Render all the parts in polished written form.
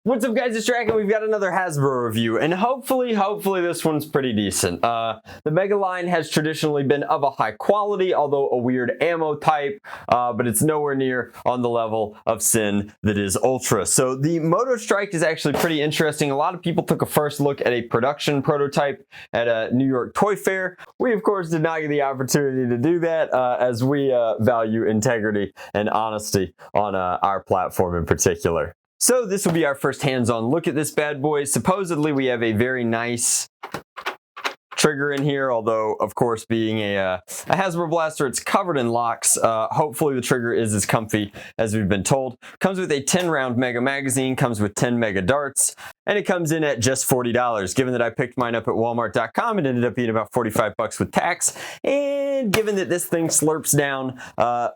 What's up guys, it's Drac and we've got another Hasbro review, and hopefully this one's pretty decent. The Mega line has traditionally been of a high quality, although a weird ammo type, but it's nowhere near on the level of sin that is Ultra. So the Motostryke is actually pretty interesting. A lot of people took a first look at a production prototype at a New York Toy Fair. We of course did not get the opportunity to do that, as we value integrity and honesty on our platform in particular. So this will be our first hands-on look at this bad boy. Supposedly we have a very nice trigger in here, although of course being a Hasbro blaster, it's covered in locks. Hopefully the trigger is as comfy as we've been told. Comes with a 10-round Mega magazine, comes with 10 Mega darts, and it comes in at just $40. Given that I picked mine up at Walmart.com, it ended up being about 45 bucks with tax. And given that this thing slurps down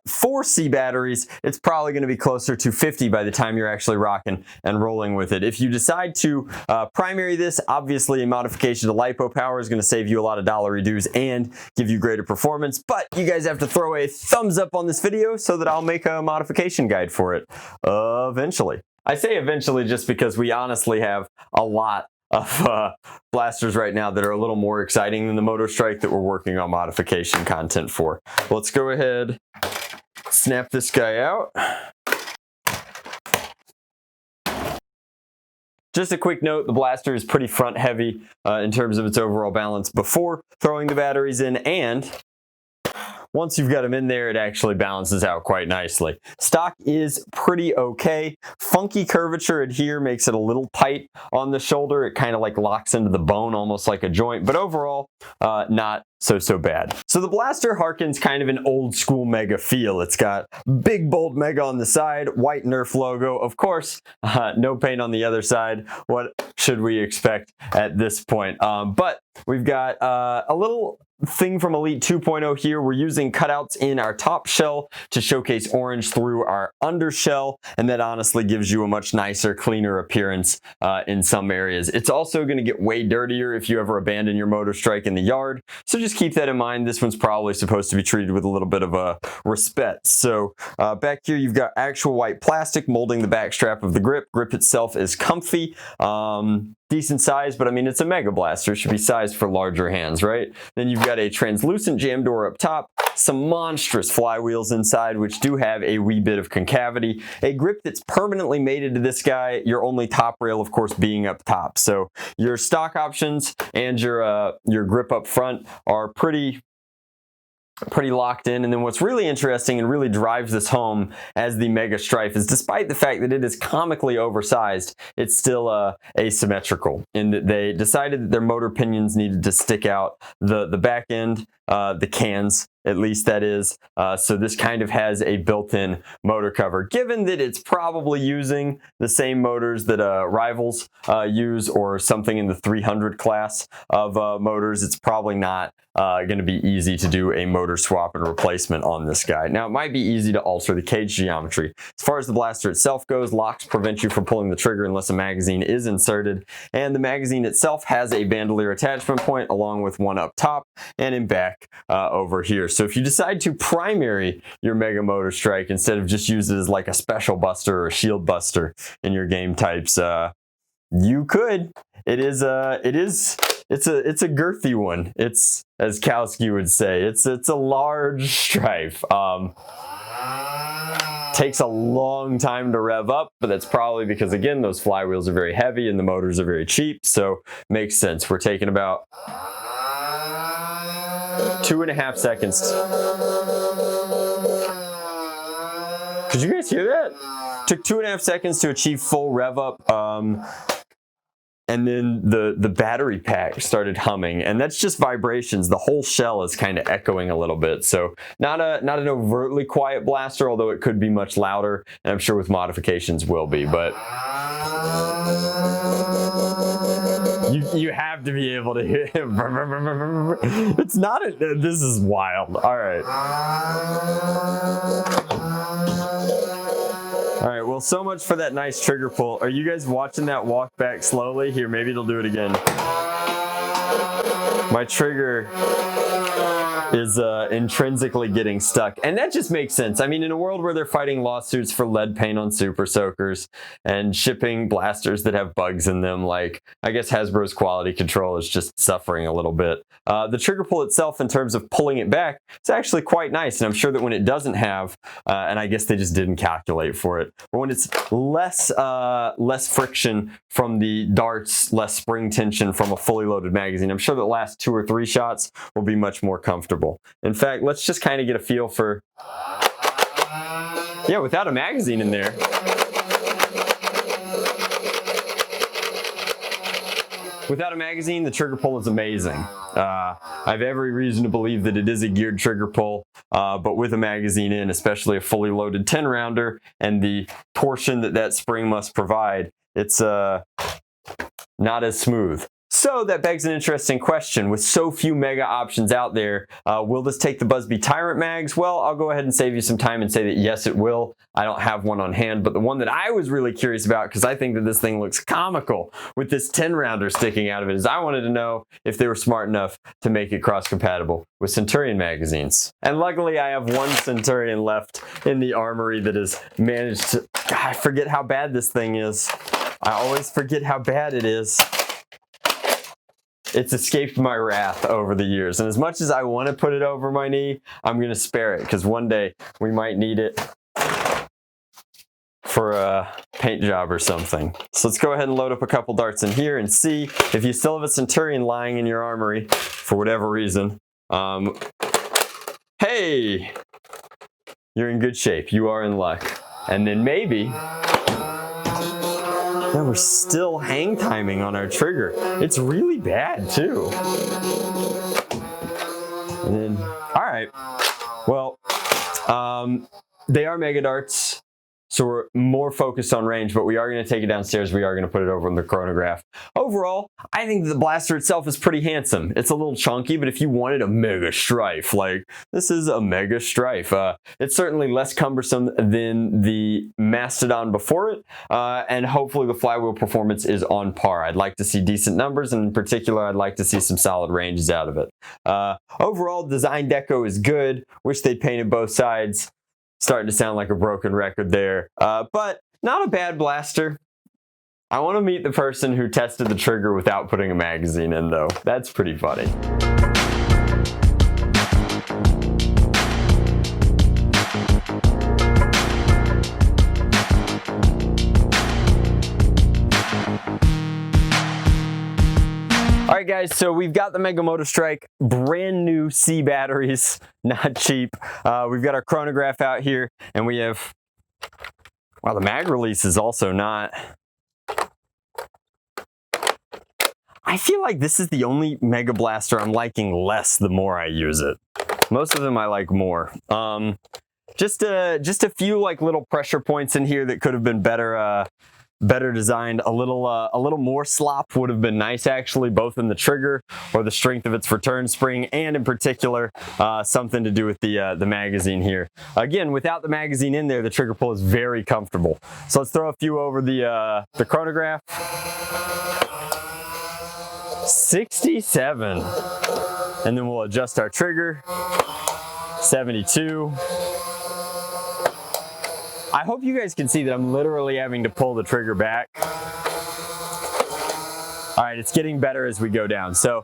4 C batteries, it's probably going to be closer to 50 by the time you're actually rocking and rolling with it. If you decide to primary this, obviously a modification to LiPo power is going to save you a lot of dollary dues and give you greater performance, but you guys have to throw a thumbs up on this video so that I'll make a modification guide for it eventually. I say eventually just because we honestly have a lot of blasters right now that are a little more exciting than the Motostryke that we're working on modification content for. Let's go ahead, snap this guy out. Just a quick note, the blaster is pretty front heavy in terms of its overall balance before throwing the batteries in, and once you've got them in there, it actually balances out quite nicely. Stock is pretty okay. Funky curvature here makes it a little tight on the shoulder. It kind of like locks into the bone almost like a joint, but overall not so bad. So the blaster harkens kind of an old school Mega feel. It's got big bold Mega on the side, white Nerf logo, of course, no paint on the other side. What should we expect at this point? But we've got a little thing from Elite 2.0 here. We're using cutouts in our top shell to showcase orange through our undershell, and that honestly gives you a much nicer, cleaner appearance in some areas. It's also going to get way dirtier if you ever abandon your Motostryke in the yard, so just keep that in mind. This one's probably supposed to be treated with a little bit of a respect. So back here you've got actual white plastic molding the back strap of the grip. Grip itself is comfy. Decent size, but I mean, it's a Mega blaster. It should be sized for larger hands, right? Then you've got a translucent jam door up top, some monstrous flywheels inside, which do have a wee bit of concavity, a grip that's permanently mated to this guy, your only top rail, of course, being up top. So your stock options and your grip up front are pretty locked in. And then what's really interesting and really drives this home as the Mega Stryfe is, despite the fact that it is comically oversized, it's still asymmetrical in that they decided that their motor pinions needed to stick out the back end, the cans at least, that is. So this kind of has a built-in motor cover. Given that it's probably using the same motors that Rivals use, or something in the 300 class of motors, it's probably not going to be easy to do a motor swap and replacement on this guy. Now, it might be easy to alter the cage geometry. As far as the blaster itself goes, locks prevent you from pulling the trigger unless a magazine is inserted, and the magazine itself has a bandolier attachment point along with one up top and in back over here. So if you decide to primary your Mega Motostryke instead of just use it as like a special buster or a shield buster in your game types, you could. It's a girthy one. It's, as Kowski would say, it's a large Stryfe. Takes a long time to rev up, but that's probably because, again, those flywheels are very heavy and the motors are very cheap, so makes sense. We're taking about 2.5 seconds. Could you guys hear that? Took 2.5 seconds to achieve full rev up. And then the battery pack started humming, and that's just vibrations. The whole shell is kind of echoing a little bit, so not an overtly quiet blaster, although it could be much louder, and I'm sure with modifications will be, but you have to be able to hear it. It's not this is wild. All right. All right, well, so much for that nice trigger pull. Are you guys watching that walk back slowly? Here, maybe it'll do it again. My trigger is intrinsically getting stuck. And that just makes sense. I mean, in a world where they're fighting lawsuits for lead paint on Super Soakers and shipping blasters that have bugs in them, like, I guess Hasbro's quality control is just suffering a little bit. The trigger pull itself, in terms of pulling it back, it's actually quite nice. And I'm sure that when it doesn't have, and I guess they just didn't calculate for it, but when it's less friction from the darts, less spring tension from a fully loaded magazine, I'm sure the last 2 or 3 shots will be much more comfortable. In fact, let's just kind of get a feel for, yeah, without a magazine in there. Without a magazine, the trigger pull is amazing. I have every reason to believe that it is a geared trigger pull, but with a magazine in, especially a fully loaded 10-rounder, and the torsion that that spring must provide, it's not as smooth. So that begs an interesting question. With so few mega options out there, will this take the Busby Tyrant mags? Well, I'll go ahead and save you some time and say that yes, it will. I don't have one on hand, but the one that I was really curious about, because I think that this thing looks comical with this 10-rounder sticking out of it, is I wanted to know if they were smart enough to make it cross-compatible with Centurion magazines. And luckily, I have one Centurion left in the armory that has managed to... God, I forget how bad this thing is. I always forget how bad it is. It's escaped my wrath over the years. And as much as I want to put it over my knee, I'm going to spare it, because one day we might need it for a paint job or something. So let's go ahead and load up a couple darts in here and see if you still have a Centurion lying in your armory for whatever reason. Hey, you're in good shape. You are in luck. And then maybe... Yeah, we're still hang timing on our trigger. It's really bad too. And then, all right. Well, they are mega darts, so we're more focused on range, but we are going to take it downstairs. We are going to put it over in the chronograph. Overall, I think the blaster itself is pretty handsome. It's a little chunky, but if you wanted a mega Stryfe, like, this is a mega Stryfe. It's certainly less cumbersome than the Mastodon before it, and hopefully the flywheel performance is on par. I'd like to see decent numbers, and in particular, I'd like to see some solid ranges out of it. Overall, design deco is good. Wish they'd painted both sides. Starting to sound like a broken record there, but not a bad blaster. I want to meet the person who tested the trigger without putting a magazine in, though. That's pretty funny. All right, guys, so we've got the Mega Motostryke, brand new C batteries, not cheap. We've got our chronograph out here, and we have, wow, the mag release is also not. I feel like this is the only Mega Blaster I'm liking less the more I use it. Most of them I like more. Just a few like little pressure points in here that could have been better designed. A little more slop would have been nice, actually, both in the trigger or the strength of its return spring, and in particular something to do with the magazine here. Again, without the magazine in there, the trigger pull is very comfortable. So let's throw a few over the chronograph. 67, and then we'll adjust our trigger. 72. I hope you guys can see that I'm literally having to pull the trigger back. All right, it's getting better as we go down. So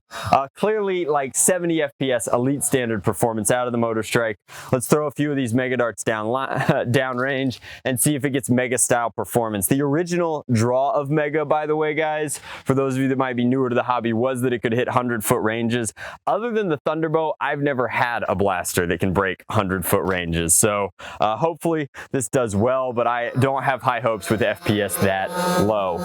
clearly like 70 FPS elite standard performance out of the Motostryke. Let's throw a few of these Mega Darts down range and see if it gets Mega style performance. The original draw of Mega, by the way, guys, for those of you that might be newer to the hobby, was that it could hit 100-foot ranges. Other than the Thunderbolt, I've never had a blaster that can break 100-foot ranges. So hopefully this does well, but I don't have high hopes with FPS that low.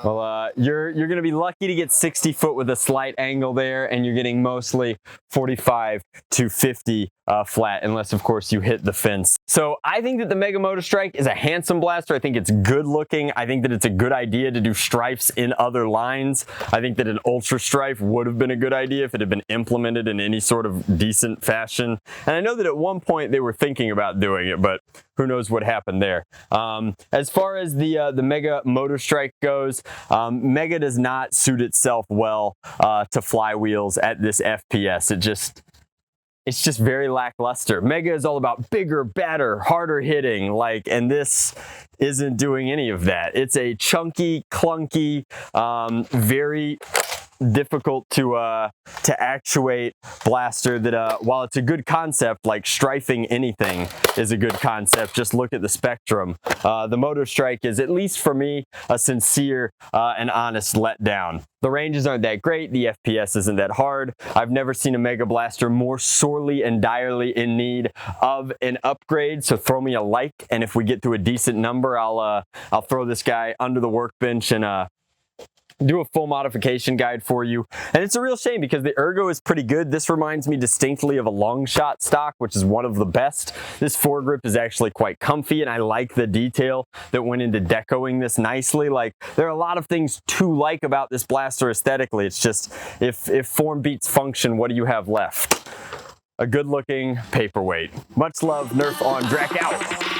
Well, you're going to be lucky to get 60 foot with a slight angle there, and you're getting mostly 45 to 50 flat, unless of course you hit the fence. So I think that the Mega Motostryke is a handsome blaster. I think it's good looking. I think that it's a good idea to do strifes in other lines. I think that an Ultra Stryfe would have been a good idea if it had been implemented in any sort of decent fashion. And I know that at one point they were thinking about doing it, but who knows what happened there. As far as the Mega Motostryke goes, Mega does not suit itself well to flywheels at this FPS. It's just very lackluster. Mega is all about bigger, badder, harder hitting, and this isn't doing any of that. It's a chunky, clunky, very difficult to actuate blaster that while it's a good concept, like strifing anything is a good concept, just look at the spectrum. The Motostryke is, at least for me, a sincere and honest letdown. The ranges aren't that great, the FPS isn't that hard. I've never seen a Mega Blaster more sorely and direly in need of an upgrade, so throw me a like, and if we get to a decent number, I'll throw this guy under the workbench and do a full modification guide for you. And it's a real shame because the ergo is pretty good. This reminds me distinctly of a long shot stock, which is one of the best. This foregrip is actually quite comfy, and I like the detail that went into decoing this nicely. There are a lot of things to like about this blaster aesthetically. It's just, if form beats function, what do you have left? A good looking paperweight. Much love, Nerf on Drac out.